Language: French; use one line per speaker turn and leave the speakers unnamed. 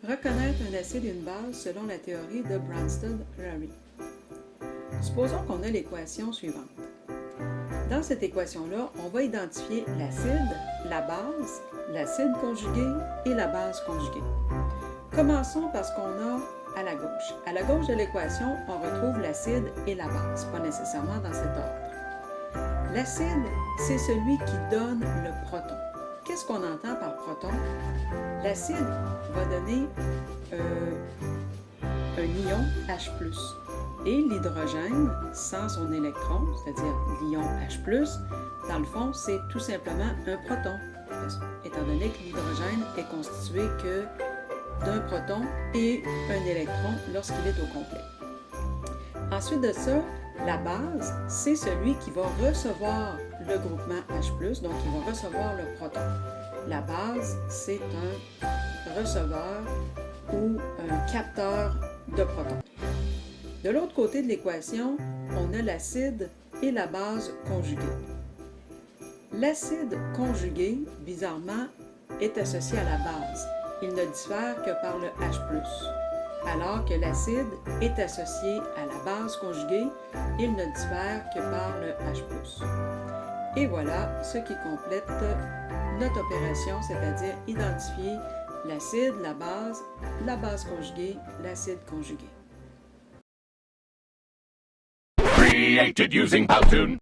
Reconnaître un acide et une base selon la théorie de Bronsted-Lowry. Supposons qu'on a l'équation suivante. Dans cette équation-là, on va identifier l'acide, la base, l'acide conjugué et la base conjuguée. Commençons par ce qu'on a à la gauche. À la gauche de l'équation, on retrouve l'acide et la base, pas nécessairement dans cet ordre. L'acide, c'est celui qui donne le proton. Qu'est-ce qu'on entend par proton? L'acide va donner un ion H+. Et l'hydrogène, sans son électron, c'est-à-dire l'ion H+, dans le fond, c'est tout simplement un proton, étant donné que l'hydrogène est constitué que d'un proton et un électron lorsqu'il est au complet. Ensuite de ça, la base, c'est celui qui va recevoir le groupement H+, donc il va recevoir le proton. La base, c'est un receveur ou un capteur de protons. De l'autre côté de l'équation, on a l'acide et la base conjuguée. L'acide conjugué, bizarrement, est associé à la base. Il ne diffère que par le H+, alors que l'acide est associé à la base conjuguée, il ne diffère que par le H+. Et voilà ce qui complète notre opération, c'est-à-dire identifier l'acide, la base conjuguée, l'acide conjugué.
Created using Powtoon.